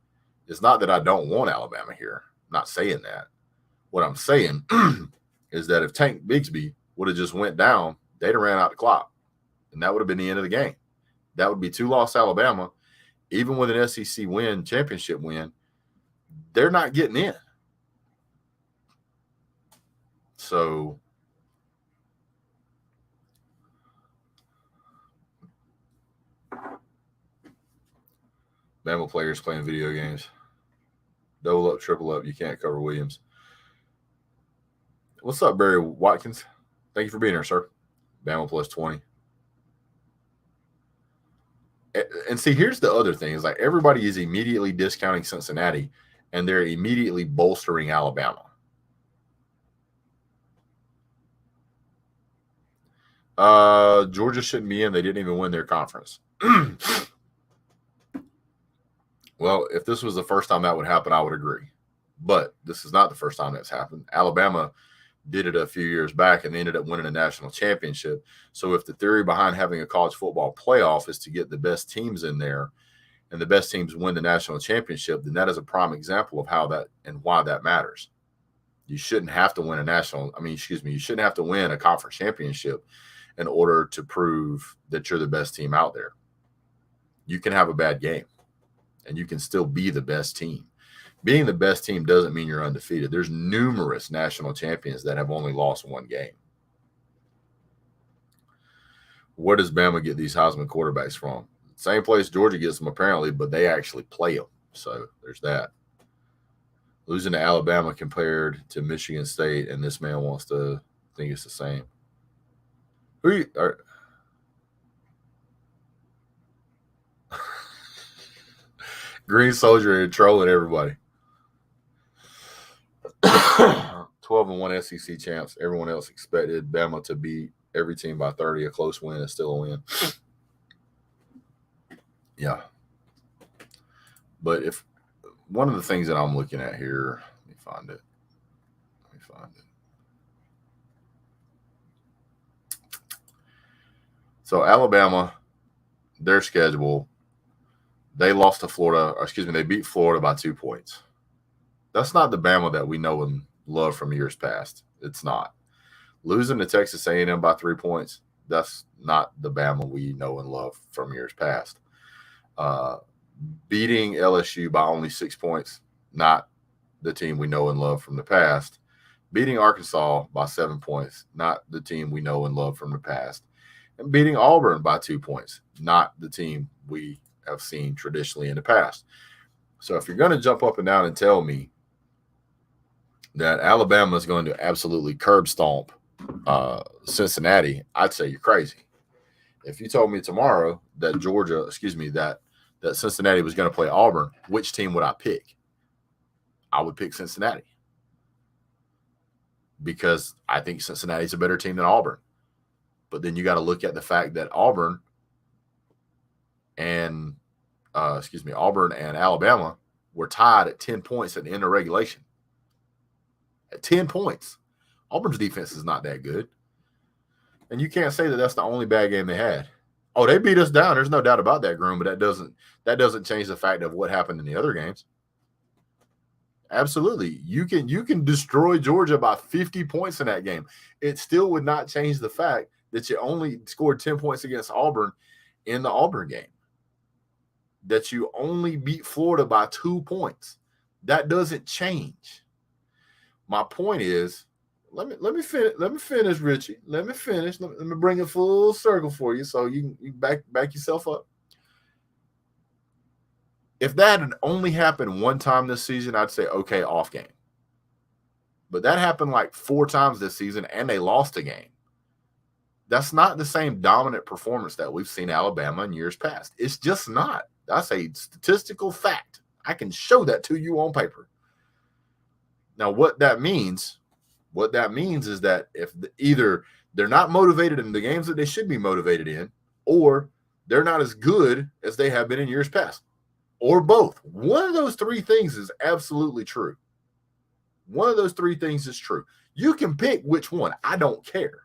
is not that I don't want Alabama here. I'm not saying that. What I'm saying is that if Tank Bigsby would have just went down, they'd have ran out the clock. And that would have been the end of the game. That would be 2-loss Alabama. Even with an SEC win, championship win, they're not getting in. So Bama players playing video games. Double up, triple up. You can't cover Williams. What's up, Barry Watkins? Thank you for being here, sir. Bama plus 20. And see, here's the other thing is like everybody is immediately discounting Cincinnati and they're immediately bolstering Alabama. Georgia shouldn't be in. They didn't even win their conference. Well, if this was the first time that would happen, I would agree. But this is not the first time that's happened. Alabama did it a few years back and they ended up winning a national championship. So if the theory behind having a college football playoff is to get the best teams in there and the best teams win the national championship, then that is a prime example of how that and why that matters. You shouldn't have to win you shouldn't have to win a conference championship in order to prove that you're the best team out there. You can have a bad game and you can still be the best team. Being the best team doesn't mean you're undefeated. There's numerous national champions that have only lost 1 game. Where does Bama get these Heisman quarterbacks from? Same place Georgia gets them apparently, but they actually play them. So there's that. Losing to Alabama compared to Michigan State, and this man wants to think it's the same. Green Soldier and trolling everybody. 12-1 SEC champs. Everyone else expected Bama to beat every team by 30. A close win is still a win. Yeah. But if one of the things that I'm looking at here, let me find it. So Alabama, their schedule, they lost to Florida, they beat Florida by 2 points. That's not the Bama that we know and love from years past. It's not. Losing to Texas A&M by 3 points, that's not the Bama we know and love from years past. Beating LSU by only 6 points, not the team we know and love from the past. Beating Arkansas by 7 points, not the team we know and love from the past. And beating Auburn by 2 points, not the team we have seen traditionally in the past. So if you're going to jump up and down and tell me that Alabama is going to absolutely curb stomp Cincinnati, I'd say you're crazy. If you told me tomorrow that that Cincinnati was going to play Auburn, which team would I pick? I would pick Cincinnati because I think Cincinnati's a better team than Auburn. But then you got to look at the fact that Auburn and Alabama were tied at 10 points at the end of regulation. At 10 points. Auburn's defense is not that good. And you can't say that that's the only bad game they had. Oh, they beat us down. There's no doubt about that, Groom, but that doesn't change the fact of what happened in the other games. Absolutely. You can destroy Georgia by 50 points in that game. It still would not change the fact that you only scored 10 points against Auburn in the Auburn game. That you only beat Florida by 2 points. That doesn't change. My point is, let me finish, Richie. Let me finish. Let me bring it full circle for you so you back yourself up. If that had only happened one time this season, I'd say, okay, off game. But that happened like 4 times this season, and they lost a game. That's not the same dominant performance that we've seen Alabama in years past. It's just not. That's a statistical fact. I can show that to you on paper. Now, what that means is that if either they're not motivated in the games that they should be motivated in, or they're not as good as they have been in years past, or both. One of those 3 things is absolutely true. One of those 3 things is true. You can pick which one. I don't care.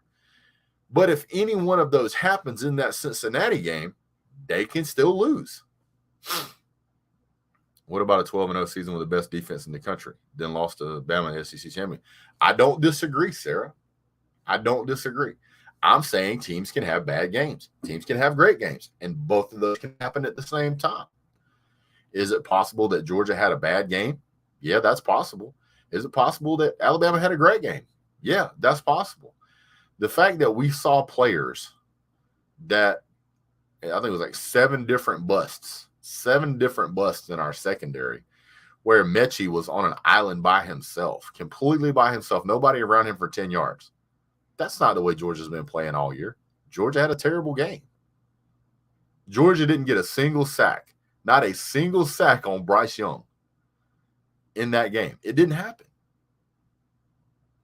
But if any one of those happens in that Cincinnati game, they can still lose. What about a 12-0 season with the best defense in the country? Then lost to Bama in the SEC champion. I don't disagree, Sarah. I don't disagree. I'm saying teams can have bad games. Teams can have great games. And both of those can happen at the same time. Is it possible that Georgia had a bad game? Yeah, that's possible. Is it possible that Alabama had a great game? Yeah, that's possible. The fact that we saw players that, I think it was like 7 different busts in our secondary, where Mechie was on an island by himself, completely by himself, nobody around him for 10 yards. That's not the way Georgia's been playing all year. Georgia had a terrible game. Georgia didn't get a single sack, not a single sack on Bryce Young in that game. It didn't happen.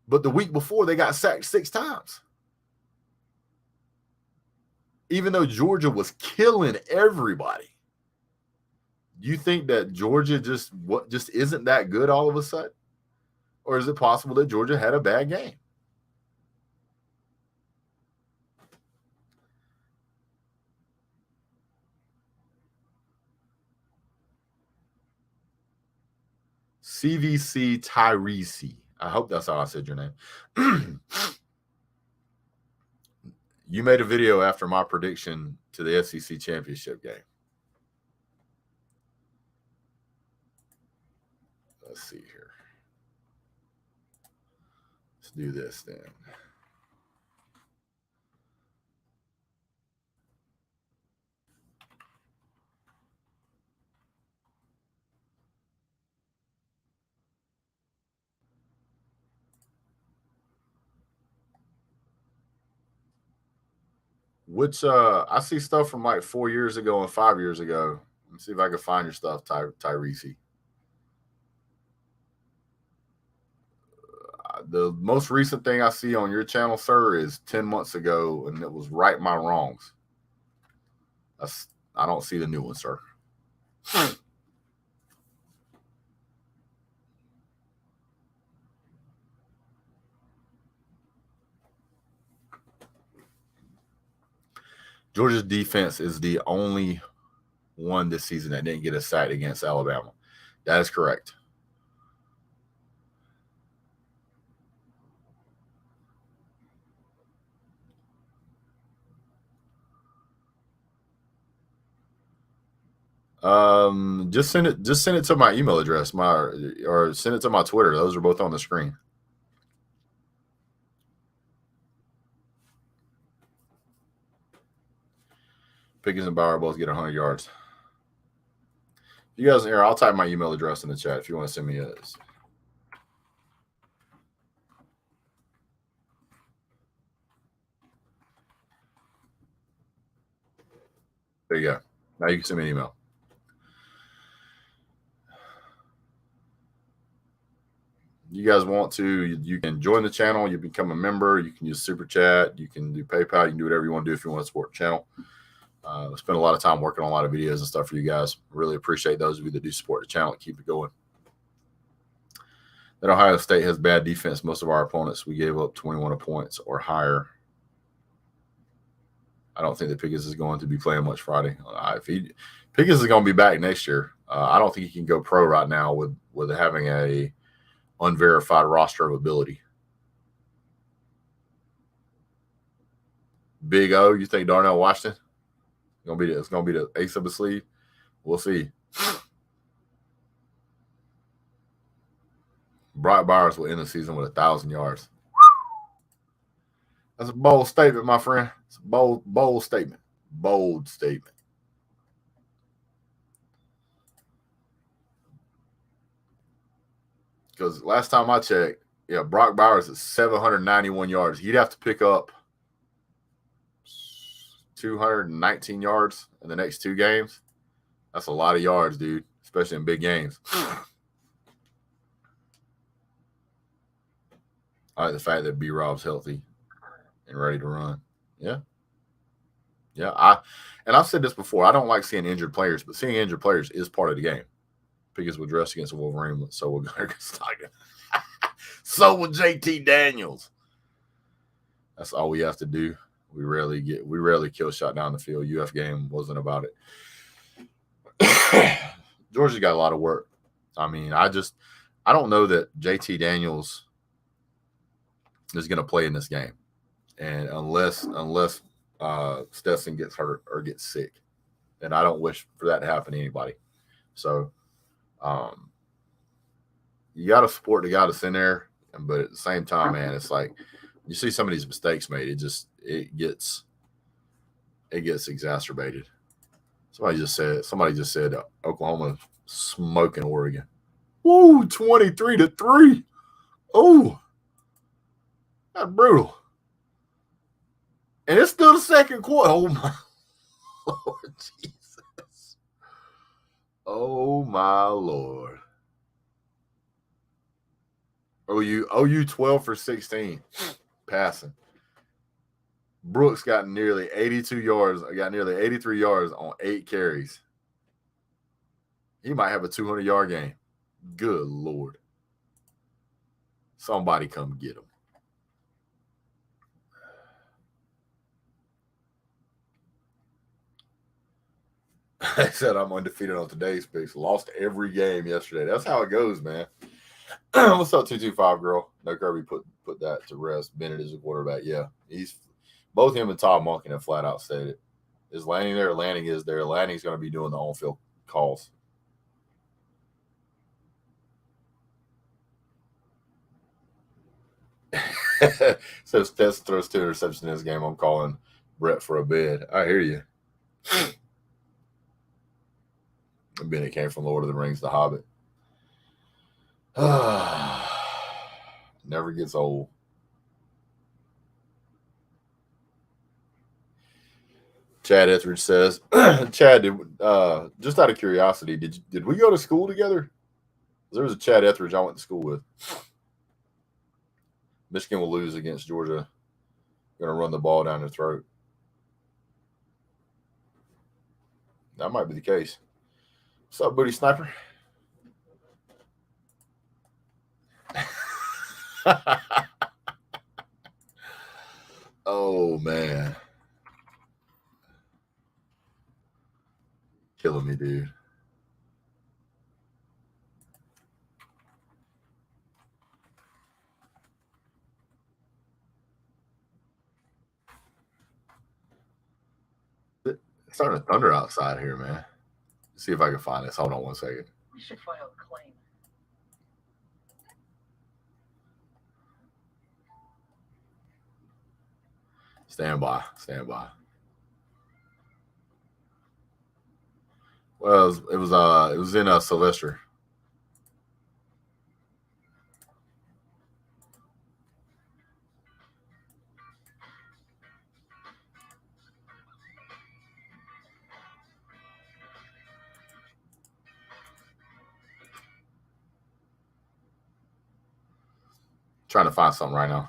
But the week before, they got sacked 6 times. Even though Georgia was killing everybody. You think that Georgia just isn't that good all of a sudden? Or is it possible that Georgia had a bad game? CVC Tyrese. I hope that's how I said your name. You made a video after my prediction to the SEC championship game. Let's see here. Let's do this then. Which I see stuff from like 4 years ago and 5 years ago. Let me see if I can find your stuff, Tyrese. The most recent thing I see on your channel, sir, is 10 months ago, and it was Right My Wrongs. I don't see the new one, sir. Georgia's defense is the only one this season that didn't get a sack against Alabama. That is correct. Just send it to my email address, or send it to my Twitter. Those are both on the screen. Pickens and Bauer both get 100 yards. You guys here, I'll type my email address in the chat if you want to send me a. There you go. Now you can send me an email. You guys want to, you can join the channel. You become a member. You can use Super Chat. You can do PayPal. You can do whatever you want to do if you want to support the channel. I spend a lot of time working on a lot of videos and stuff for you guys. Really appreciate those of you that do support the channel and keep it going. That Ohio State has bad defense. Most of our opponents, we gave up 21 points or higher. I don't think that Pickens is going to be playing much Friday. Pickens is going to be back next year. I don't think he can go pro right now with having a unverified roster of ability. Big O, you think Darnell Washington it's gonna be the ace of the sleeve? We'll see. Brock Bowers will end the season with 1,000 yards. That's a bold statement, my friend. It's a bold statement. Bold statement. Because last time I checked, Brock Bowers is 791 yards. He'd have to pick up 219 yards in the next 2 games. That's a lot of yards, dude, especially in big games. I like the fact that B-Rob's healthy and ready to run. Yeah. I've said this before. I don't like seeing injured players, but seeing injured players is part of the game. Pickens will dress against Wolverine, so will Gunnar Stockton. So will JT Daniels. That's all we have to do. We rarely kill shot down the field. UF game wasn't about it. Georgia's got a lot of work. I mean, I don't know that JT Daniels is going to play in this game, and unless Stetson gets hurt or gets sick, and I don't wish for that to happen to anybody. So, you got to support the guy that's in there, but at the same time, man, it's like you see some of these mistakes made. It gets exacerbated. Somebody just said Oklahoma smoking Oregon. Woo, 23-3. Oh, that's brutal. And it's still the second quarter. Oh my Lord Jesus. Oh my Lord. OU 12 for 16 passing. Brooks got nearly 82 yards. Got nearly 83 yards on 8 carries. He might have a 200-yard game. Good Lord. Somebody come get him. I said I'm undefeated on today's picks. Lost every game yesterday. That's how it goes, man. What's up, 225 girl? No, Kirby put that to rest. Bennett is a quarterback. Yeah, he's both him and Todd Monken have flat out said it. Is Lanning there? Lanning is there. Lanning's going to be doing the on-field calls. So Stetson throws 2 interceptions in this game. I'm calling Brett for a bid. I hear you. Bennett came from Lord of the Rings, The Hobbit. Never gets old. Chad Etheridge says, Chad, just out of curiosity, did we go to school together? There was a Chad Etheridge I went to school with. Michigan will lose against Georgia. Going to run the ball down their throat. That might be the case. What's up, Booty Sniper? Oh, man. Killing me, dude. It's starting to thunder outside here, man. See if I can find this. Hold on 1 second. We should file a claim. Stand by. Stand by. Well, it was in Sylvester. Trying to find something right now.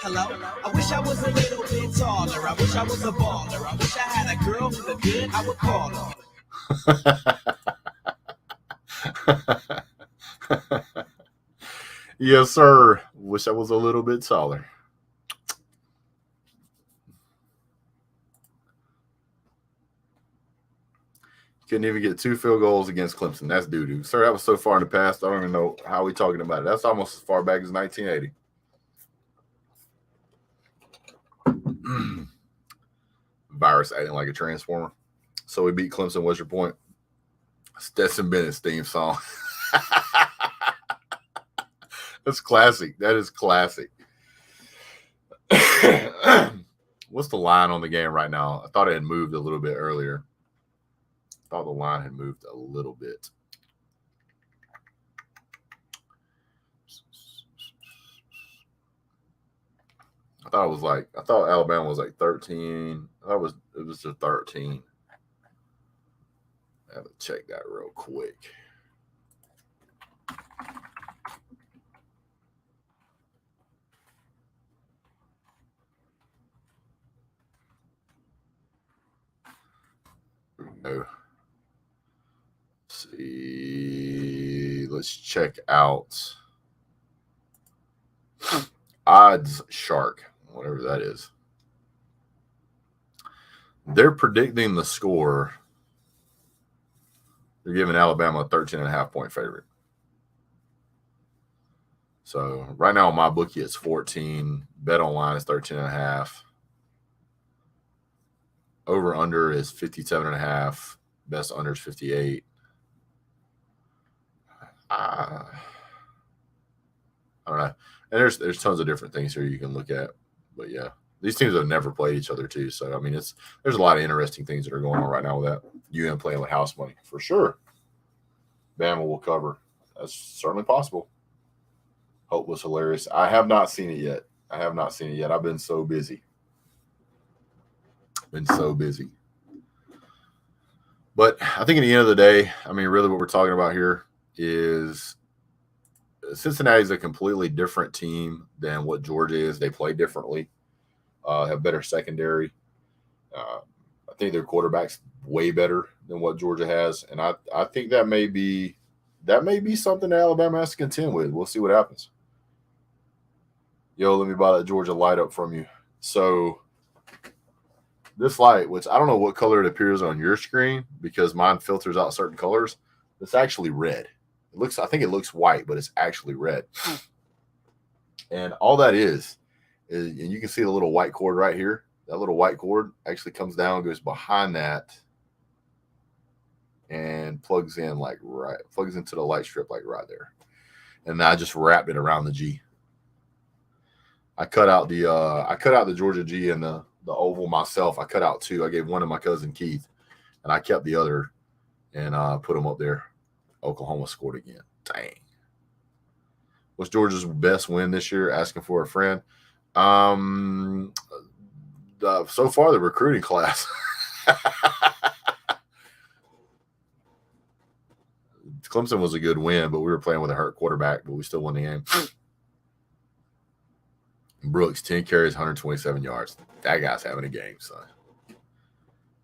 Hello? I wish I was a little bit taller. I wish I was a baller. I wish I had a girl who looked good. I would call her. Yes, sir. Wish I was a little bit taller. Couldn't even get 2 field goals against Clemson. That's doo-doo. Sir, that was so far in the past, I don't even know how we're talking about it. That's almost as far back as 1980. Virus acting like a transformer. So we beat Clemson. What's your point? Stetson Bennett's theme song. That's classic. That is classic. What's the line on the game right now? I thought it had moved a little bit earlier. I thought the line had moved a little bit. I thought Alabama was like 13. It was just 13. I have to check that real quick. No. Let's see. Let's check out Odds Shark, whatever that is. They're predicting the score. They're giving Alabama a 13.5-point favorite. So right now on my bookie, it's 14. Bet online is 13.5. Over under is 57.5. Best under is 58. I don't know. And there's tons of different things here you can look at. But yeah, these teams have never played each other too. So I mean, there's a lot of interesting things that are going on right now with that. UM playing with house money for sure. Bama will cover. That's certainly possible. Hope was hilarious. I have not seen it yet. I've been so busy. But I think at the end of the day, I mean, really what we're talking about here is Cincinnati's a completely different team than what Georgia is. They play differently, have better secondary. I think their quarterback's way better than what Georgia has, and I think that may be something that Alabama has to contend with. We'll see what happens. Yo, let me buy that Georgia light up from you. So this light, which I don't know what color it appears on your screen because mine filters out certain colors, it's actually red. I think it looks white, but it's actually red. And all that is, and you can see the little white cord right here. That little white cord actually comes down, goes behind that, and plugs into the light strip like right there. And then I just wrapped it around the G. I cut out the Georgia G and the oval myself. I cut out 2. I gave one to my cousin Keith, and I kept the other and put them up there. Oklahoma scored again. Dang. What's Georgia's best win this year? Asking for a friend. So far, the recruiting class. Clemson was a good win, but we were playing with a hurt quarterback, but we still won the game. Brooks, 10 carries, 127 yards. That guy's having a game, son.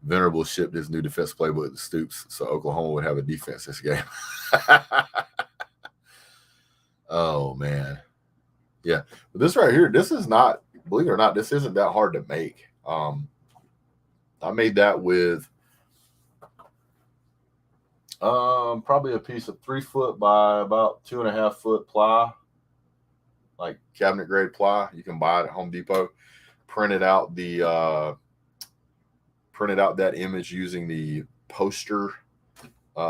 Venerable shipped his new defense playbook to Stoops, so Oklahoma would have a defense this game. Oh man. Yeah. But this right here, this is not, believe it or not, this isn't that hard to make. I made that with probably a piece of 3 foot by about 2.5 foot ply, like cabinet grade ply. You can buy it at Home Depot. Printed out that image using the poster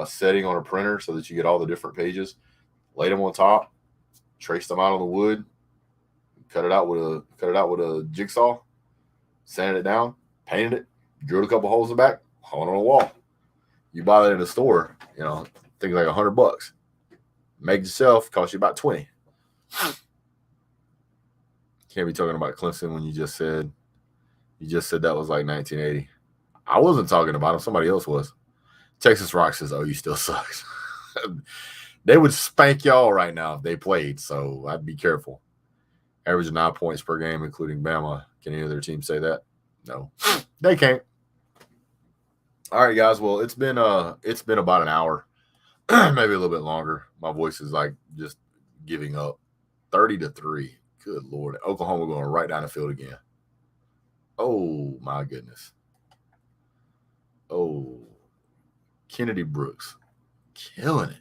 setting on a printer so that you get all the different pages. Laid them on top, traced them out on the wood, cut it out with a jigsaw, sanded it down, painted it, drilled a couple holes in the back, hung it on a wall. You buy that in the store, things like $100. Make it yourself, cost you about 20. Can't be talking about Clemson when you just said that was like 1980. I wasn't talking about him. Somebody else was. Texas Rock says, "Oh, you still sucks." They would spank y'all right now if they played, so I'd be careful. Averaging 9 points per game, including Bama. Can any of their teams say that? No, they can't. All right, guys. Well, it's been about an hour, maybe a little bit longer. My voice is like just giving up. 30-3. Good Lord. Oklahoma going right down the field again. Oh, my goodness. Oh, Kennedy Brooks. Killing it.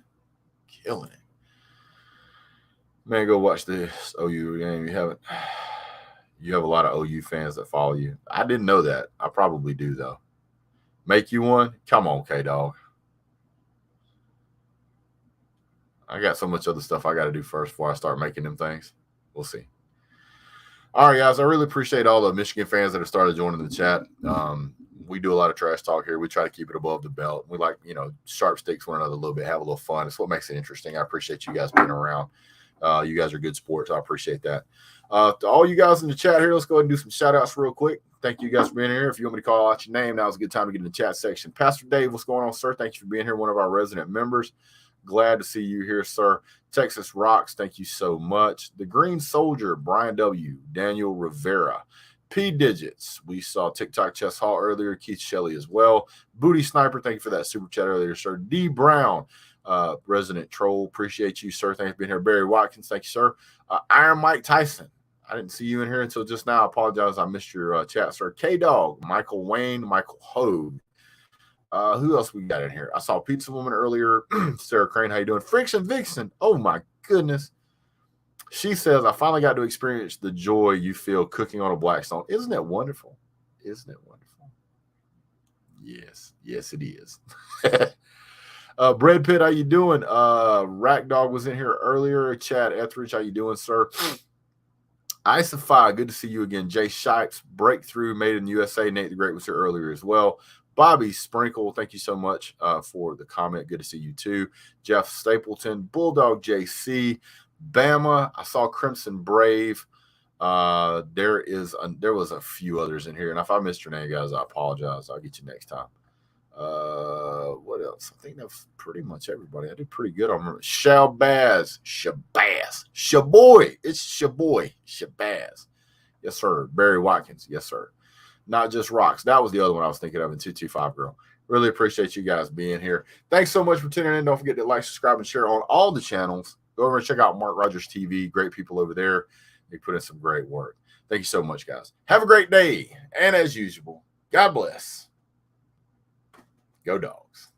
Man, go watch this OU game. You have a lot of OU fans that follow you. I didn't know that. I probably do, though. Make you one? Come on, K-Dog. I got so much other stuff I got to do first before I start making them things. We'll see. All right, guys. I really appreciate all the Michigan fans that have started joining the chat. We do a lot of trash talk here. We try to keep it above the belt. We like, sharp sticks one another a little bit, have a little fun. It's what makes it interesting. I appreciate you guys being around. You guys are good sports. I appreciate that. To all you guys in the chat here, let's go ahead and do some shout outs real quick. Thank you guys for being here. If you want me to call out your name, now's a good time to get in the chat section. Pastor Dave, what's going on, sir? Thank you for being here, one of our resident members. Glad to see you here, sir. Texas Rocks, thank you so much. The Green Soldier, Brian W., Daniel Rivera. P Digits, we saw TikTok Chess Hall earlier. Keith Shelley as well. Booty Sniper, thank you for that super chat earlier, sir. D Brown, resident troll, appreciate you, sir. Thanks for being here. Barry Watkins, thank you, sir. Iron Mike Tyson, I didn't see you in here until just now. I apologize, I missed your chat, sir. K Dog, Michael Wayne, Michael Hogue. Who else we got in here? I saw Pizza Woman earlier. Sarah Crane, how you doing? Friction Vixen, oh my goodness. She says, I finally got to experience the joy you feel cooking on a Blackstone. Isn't that wonderful? Isn't it wonderful? Yes, it is. Bread Pit, how you doing? Rack Dog was in here earlier. Chad Etheridge, how you doing, sir? Isify, good to see you again. Jay Shipes, Breakthrough, Made in USA. Nate the Great was here earlier as well. Bobby Sprinkle, thank you so much for the comment. Good to see you too. Jeff Stapleton, Bulldog JC, Bama. I saw Crimson Brave. There was a few others in here, and if I missed your name, guys, I apologize. I'll get you next time. What else? I think that's pretty much everybody. I did pretty good. I remember Shabazz. Shaboy. It's Shaboy. Shabazz. Yes, sir. Barry Watkins. Yes, sir. Not Just Rocks. That was the other one I was thinking of in 225 Girl. Really appreciate you guys being here. Thanks so much for tuning in. Don't forget to like, subscribe, and share on all the channels. Go over and check out Mark Rogers TV. Great people over there. They put in some great work. Thank you so much, guys. Have a great day. And as usual, God bless. Go Dogs.